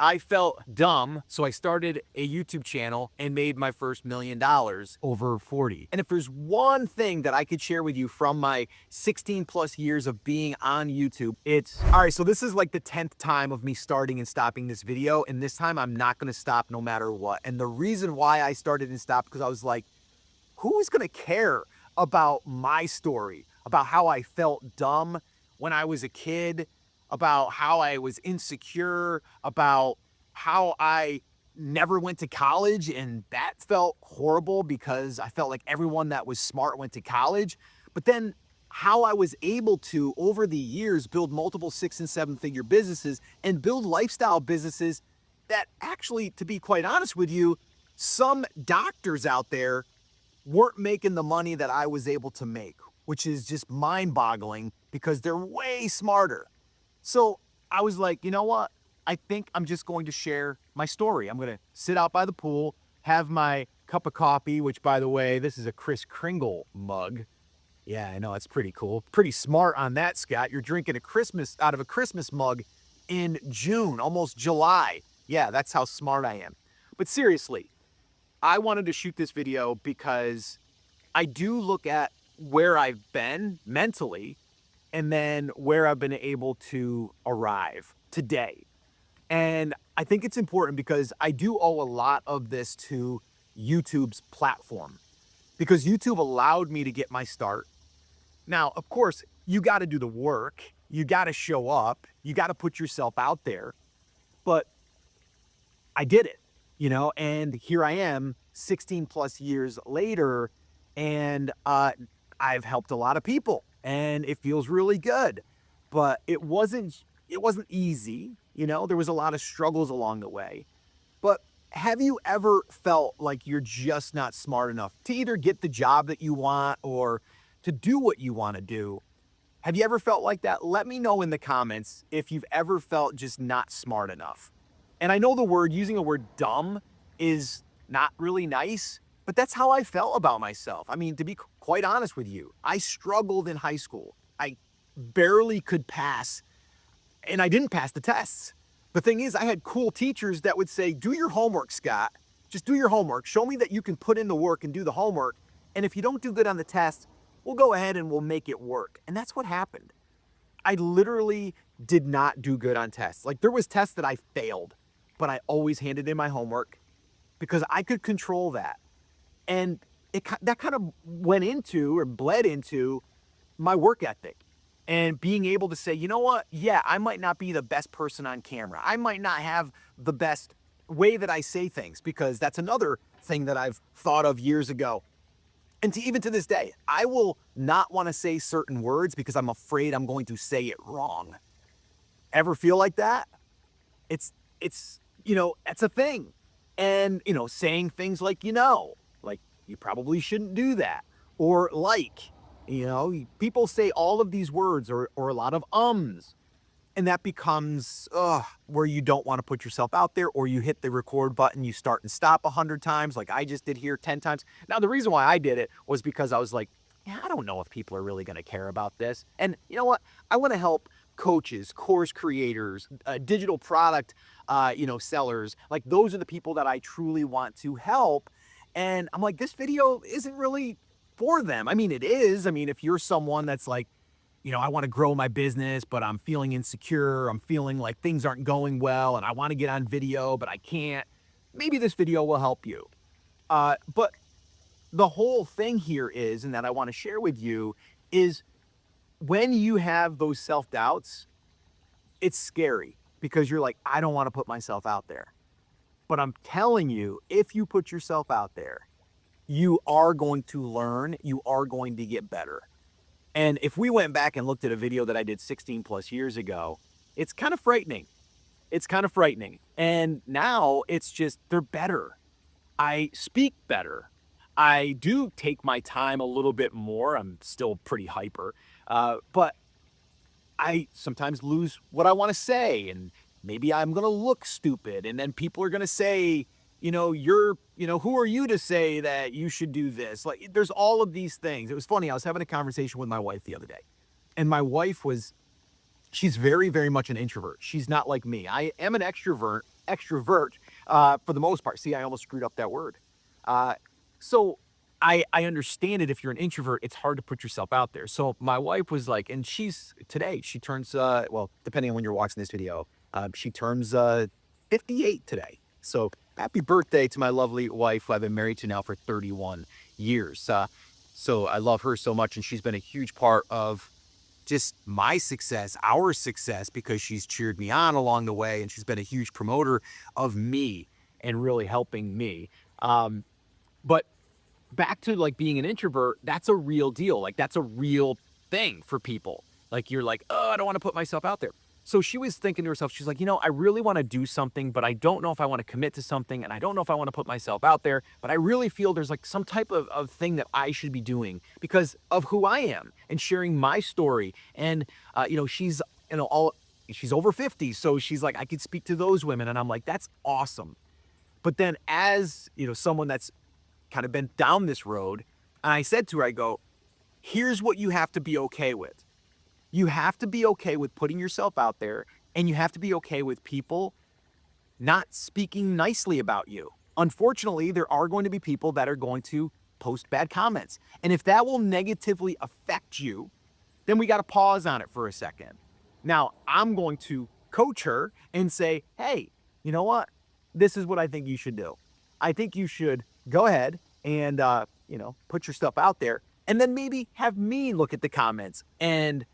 I felt dumb, so I started a YouTube channel and made my first $1 million over 40. And if there's one thing that I could share with you from my 16 plus years of being on YouTube, it's, all right, so this is like the 10th time of me starting and stopping this video, and this time I'm not gonna stop no matter what. And the reason why I started and stopped, because I was like, who's gonna care about my story, about how I felt dumb when I was a kid, about how I was insecure, about how I never went to college and that felt horrible because I felt like everyone that was smart went to college. But then how I was able to, over the years, build multiple 6 and 7 figure businesses and build lifestyle businesses that actually, to be quite honest with you, some doctors out there weren't making the money that I was able to make, which is just mind boggling because they're way smarter. So I was like, you know what? I think I'm just going to share my story. I'm going to sit out by the pool, have my cup of coffee, which, by the way, this is a Kris Kringle mug. Yeah, I know, it's pretty cool. Pretty smart on that, Scott. You're drinking out of a Christmas mug in June, almost July. Yeah, that's how smart I am. But seriously, I wanted to shoot this video because I do look at where I've been mentally and then where I've been able to arrive today. And I think it's important because I do owe a lot of this to YouTube's platform, because YouTube allowed me to get my start. Now, of course, you got to do the work, you got to show up, you got to put yourself out there. But I did it, and here I am 16 plus years later, and I've helped a lot of people and it feels really good. But it wasn't easy, there was a lot of struggles along the way. But have you ever felt like you're just not smart enough to either get the job that you want or to do what you want to do? Have you ever felt like that? Let me know in the comments if you've ever felt just not smart enough. And I know using a word dumb is not really nice, but that's how I felt about myself. I mean, to be quite honest with you, I struggled in high school. I barely could pass, and I didn't pass the tests. The thing is, I had cool teachers that would say, do your homework, Scott. Just do your homework. Show me that you can put in the work and do the homework. And if you don't do good on the test, we'll go ahead and we'll make it work. And that's what happened. I literally did not do good on tests. Like, there was tests that I failed, but I always handed in my homework because I could control that. And that kind of went into or bled into my work ethic and being able to say, you know what? Yeah, I might not be the best person on camera. I might not have the best way that I say things, because that's another thing that I've thought of years ago. And even to this day, I will not want to say certain words because I'm afraid I'm going to say it wrong. Ever feel like that? It's that's a thing. And, saying things like, like you probably shouldn't do that. Or people say all of these words or a lot of ums. And that becomes where you don't want to put yourself out there, or you hit the record button, you start and stop 100 times like I just did here 10 times. Now, the reason why I did it was because I was like, yeah, I don't know if people are really going to care about this. And you know what? I want to help coaches, course creators, digital product, sellers. Like, those are the people that I truly want to help. And I'm like, this video isn't really for them. I mean, it is. I mean, if you're someone that's like, I want to grow my business, but I'm feeling insecure. I'm feeling like things aren't going well and I want to get on video, but I can't. Maybe this video will help you. But the whole thing here is, and that I want to share with you, is when you have those self-doubts, it's scary because you're like, I don't want to put myself out there. But I'm telling you, if you put yourself out there, you are going to learn, you are going to get better. And if we went back and looked at a video that I did 16 plus years ago, it's kind of frightening. It's kind of frightening. And now it's just, they're better. I speak better. I do take my time a little bit more. I'm still pretty hyper, but I sometimes lose what I want to say, and maybe I'm going to look stupid. And then people are going to say, who are you to say that you should do this? Like, there's all of these things. It was funny. I was having a conversation with my wife the other day, and my wife she's very, very much an introvert. She's not like me. I am an extrovert, extrovert for the most part. See, I almost screwed up that word. Uh, so I understand it. If you're an introvert, it's hard to put yourself out there. So my wife was like, and she turns, well, depending on when you're watching this video, she turns 58 today. So happy birthday to my lovely wife, who I've been married to now for 31 years. So I love her so much, and she's been a huge part of just my success, our success, because she's cheered me on along the way, and she's been a huge promoter of me and really helping me. But back to like being an introvert, that's a real deal. Like that's a real thing for people. Like you're like, oh, I don't want to put myself out there. So she was thinking to herself, she's like, I really want to do something, but I don't know if I want to commit to something. And I don't know if I want to put myself out there, but I really feel there's like some type of thing that I should be doing because of who I am and sharing my story. And, she's, she's over 50. So she's like, I could speak to those women. And I'm like, that's awesome. But then as, someone that's kind of been down this road, and I said to her, I go, here's what you have to be okay with. You have to be okay with putting yourself out there, and you have to be okay with people not speaking nicely about you. Unfortunately, there are going to be people that are going to post bad comments. And if that will negatively affect you, then we got to pause on it for a second. Now, I'm going to coach her and say, hey, you know what? This is what I think you should do. I think you should go ahead and, put your stuff out there, and then maybe have me look at the comments, and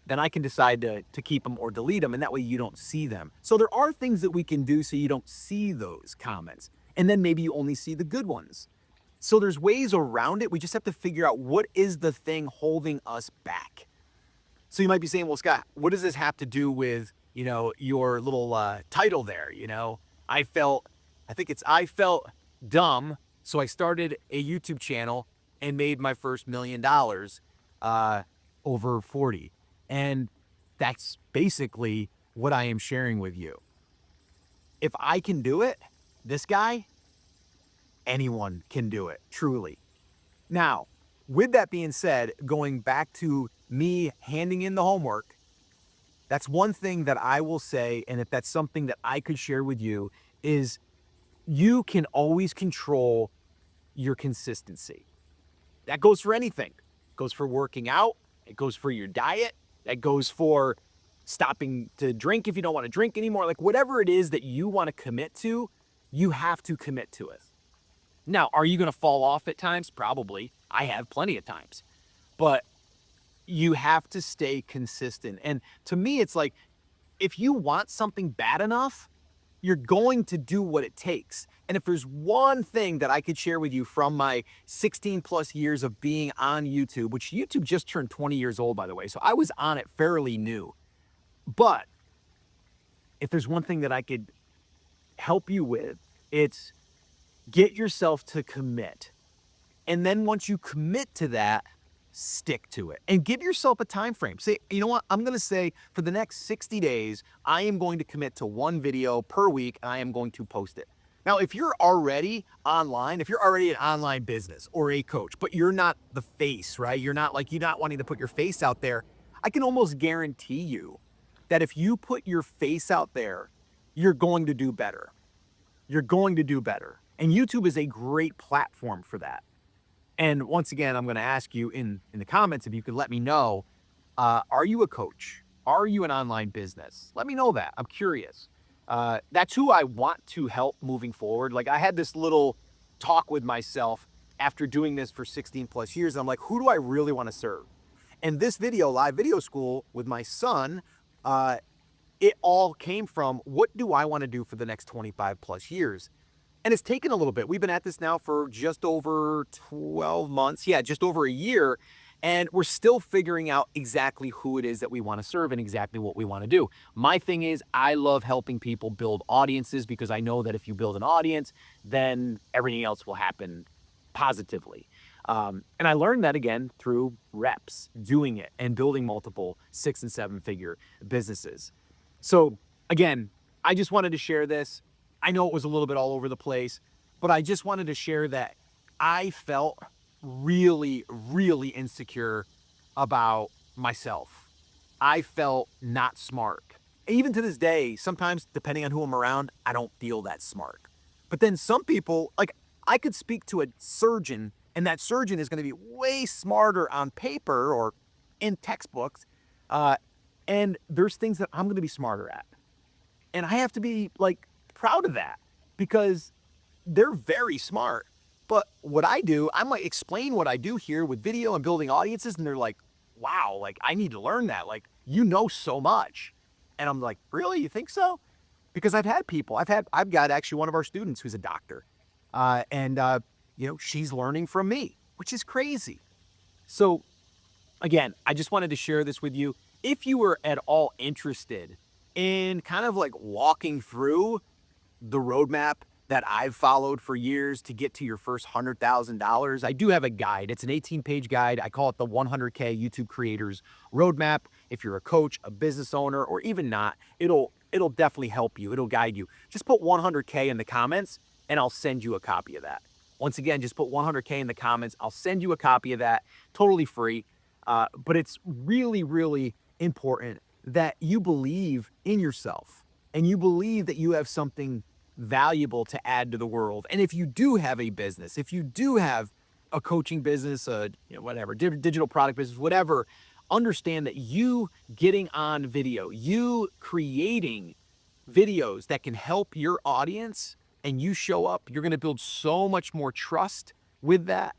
then I can decide to keep them or delete them, and that way you don't see them. So there are things that we can do so you don't see those comments, and then maybe you only see the good ones. So there's ways around it. We just have to figure out what is the thing holding us back. So you might be saying, well, Scott, what does this have to do with, your little title there? I felt dumb. So I started a YouTube channel and made my first $1 million over 40. And that's basically what I am sharing with you. If I can do it, this guy, anyone can do it, truly. Now, with that being said, going back to me handing in the homework, that's one thing that I will say, and if that's something that I could share with you, is you can always control your consistency. That goes for anything. It goes for working out. It goes for your diet. That goes for stopping to drink if you don't want to drink anymore. Like whatever it is that you want to commit to, you have to commit to it. Now, are you going to fall off at times? Probably. I have plenty of times. But you have to stay consistent. And to me, it's like, if you want something bad enough, you're going to do what it takes. And if there's one thing that I could share with you from my 16 plus years of being on YouTube, which YouTube just turned 20 years old, by the way, so I was on it fairly new. But if there's one thing that I could help you with, it's get yourself to commit. And then once you commit to that, stick to it and give yourself a time frame. Say, you know what? I'm going to say for the next 60 days, I am going to commit to one video per week, and I am going to post it. Now, if you're already online, if you're already an online business or a coach, but you're not the face, right? You're not wanting to put your face out there. I can almost guarantee you that if you put your face out there, you're going to do better. You're going to do better. And YouTube is a great platform for that. And once again, I'm going to ask you in the comments if you could let me know, are you a coach? Are you an online business? Let me know that. I'm curious. That's who I want to help moving forward. Like I had this little talk with myself after doing this for 16 plus years. I'm like, who do I really want to serve? And this video, live video school with my son, it all came from what do I want to do for the next 25 plus years? And it's taken a little bit. We've been at this now for just over 12 months. Yeah, just over a year. And we're still figuring out exactly who it is that we want to serve and exactly what we want to do. My thing is I love helping people build audiences because I know that if you build an audience, then everything else will happen positively. And I learned that again through reps, doing it and building multiple 6 and 7 figure businesses. So again, I just wanted to share this. I know it was a little bit all over the place, but I just wanted to share that I felt really, really insecure about myself. I felt not smart. Even to this day, sometimes depending on who I'm around, I don't feel that smart. But then some people, like I could speak to a surgeon and that surgeon is going to be way smarter on paper or in textbooks. Uh, and there's things that I'm going to be smarter at. And I have to be like proud of that because they're very smart. But what I do, I might explain what I do here with video and building audiences, and they're like, wow, like I need to learn that. Like, you know so much. And I'm like, really? You think so? Because I've had people, I've got actually one of our students who's a doctor. She's learning from me, which is crazy. So again, I just wanted to share this with you. If you were at all interested in kind of like walking through the roadmap that I've followed for years to get to your first $100,000, I do have a guide. It's an 18-page guide. I call it the 100K YouTube Creators Roadmap. If you're a coach, a business owner, or even not, it'll definitely help you. It'll guide you. Just put 100K in the comments and I'll send you a copy of that. Once again, just put 100K in the comments. I'll send you a copy of that, totally free. But it's really, really important that you believe in yourself and you believe that you have something valuable to add to the world. And if you do have a business, if you do have a coaching business, whatever, digital product business, whatever, understand that you getting on video, you creating videos that can help your audience and you show up, you're going to build so much more trust with that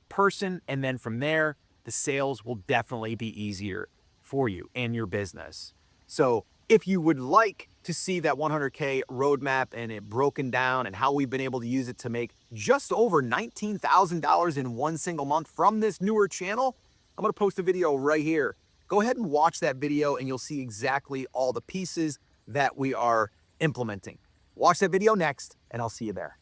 person. And then from there, the sales will definitely be easier for you and your business. So if you would like to see that 100K roadmap and it broken down and how we've been able to use it to make just over $19,000 in one single month from this newer channel, I'm going to post a video right here. Go ahead and watch that video and you'll see exactly all the pieces that we are implementing. Watch that video next and I'll see you there.